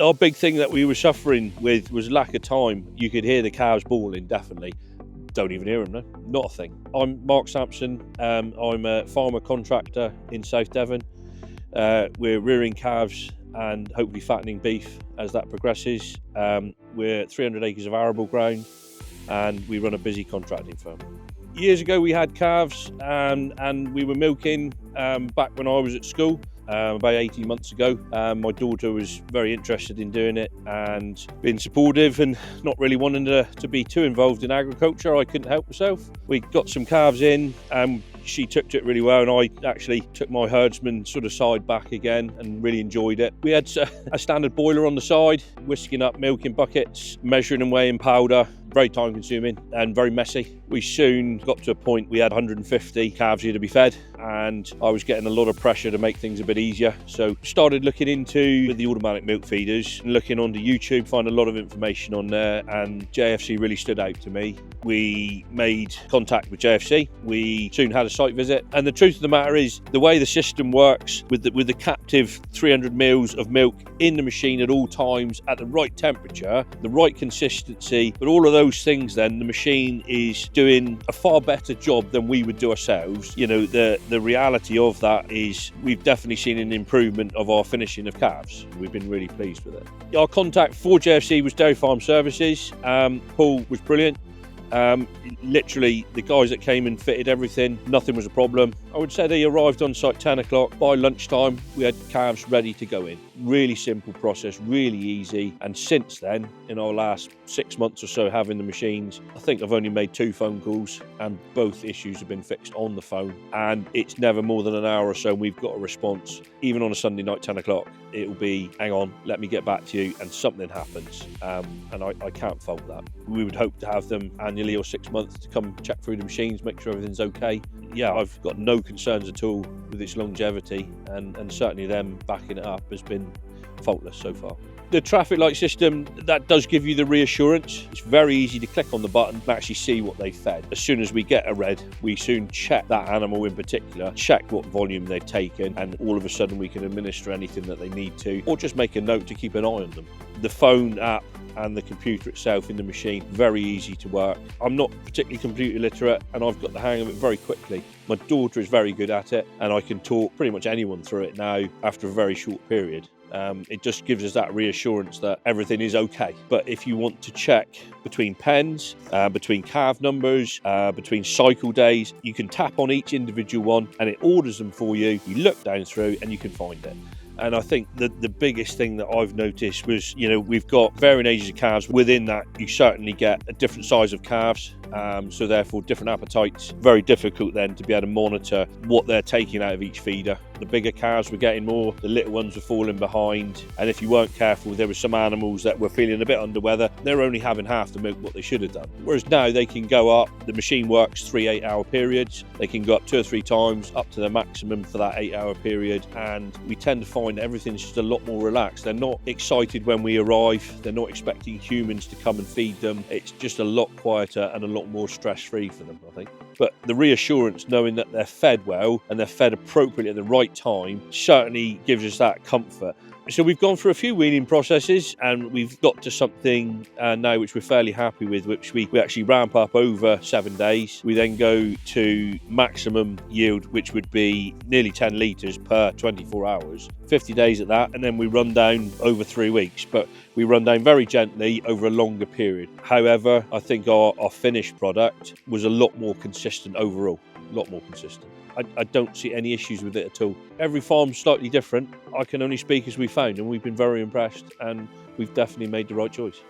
Our big thing that we were suffering with was lack of time. You could hear the cows bawling, definitely. Don't even hear them, no, not a thing. I'm Mark Sampson. I'm a farmer contractor in South Devon. We're rearing calves and hopefully fattening beef as that progresses. We're 300 acres of arable ground and we run a busy contracting firm. Years ago we had calves and we were milking back when I was at school. About 18 months ago, my daughter was very interested in doing it and being supportive and not really wanting to be too involved in agriculture. I couldn't help myself. We got some calves in and she took to it really well, and I actually took my herdsman sort of side back again and really enjoyed it. We had a standard boiler on the side, whisking up milk in buckets, measuring and weighing powder. Very time consuming and very messy. We soon got to a point we had 150 calves here to be fed, and I was getting a lot of pressure to make things a bit easier. So started looking into the automatic milk feeders, looking onto YouTube, find a lot of information on there, and JFC really stood out to me. We made contact with JFC. We soon had a site visit, and the truth of the matter is the way the system works with the captive 300 mils of milk in the machine at all times at the right temperature, the right consistency, but all of those things, then the machine is doing a far better job than we would do ourselves. You know, the reality of that is we've definitely seen an improvement of our finishing of calves. We've been really pleased with it. Our contact for JFC was Dairy Farm Services. Paul was brilliant. Literally the guys that came and fitted everything, nothing was a problem. I would say they arrived on site 10 o'clock. By lunchtime we had calves ready to go in. Really simple process, really easy. And since then, in our last 6 months or so having the machines, I think I've only made 2 phone calls and both issues have been fixed on the phone, and it's never more than an hour or so and we've got a response. Even on a Sunday night 10 o'clock it will be, hang on, let me get back to you, and something happens, and I can't fault that. We would hope to have them annually or 6 months to come check through the machines, make sure everything's okay. Yeah, I've got no concerns at all with its longevity, and certainly them backing it up has been faultless so far. The traffic light system, that does give you the reassurance. It's very easy to click on the button and actually see what they fed. As soon as we get a red, we soon check that animal in particular, check what volume they've taken, and all of a sudden we can administer anything that they need to, or just make a note to keep an eye on them. The phone app and the computer itself in the machine, very easy to work. I'm not particularly computer literate and I've got the hang of it very quickly. My daughter is very good at it and I can talk pretty much anyone through it now after a very short period. It just gives us that reassurance that everything is okay. But if you want to check between pens, between calf numbers, between cycle days, you can tap on each individual one and it orders them for you. You look down through and you can find it. And I think the biggest thing that I've noticed was, you know, we've got varying ages of calves. Within that, you certainly get a different size of calves. So therefore different appetites. Very difficult then to be able to monitor what they're taking out of each feeder. The bigger calves were getting more, the little ones were falling behind, and if you weren't careful there were some animals that were feeling a bit under weather. They were only having half the milk what they should have done. Whereas now they can go up, the machine works 3 8-hour periods, they can go up 2 or 3 times up to the maximum for that 8-hour period, and we tend to find everything's just a lot more relaxed. They're not excited when we arrive, they're not expecting humans to come and feed them. It's just a lot quieter and a lot more stress-free for them, I think. But the reassurance knowing that they're fed well and they're fed appropriately at the right time certainly gives us that comfort. So we've gone through a few weaning processes and we've got to something now which we're fairly happy with, which we actually ramp up over 7 days. We then go to maximum yield, which would be nearly 10 litres per 24 hours, 50 days at that, and then we run down over 3 weeks, but we run down very gently over a longer period. However, I think our finished product was a lot more consistent overall, a lot more consistent. I don't see any issues with it at all. Every farm's slightly different. I can only speak as we found, and we've been very impressed and we've definitely made the right choice.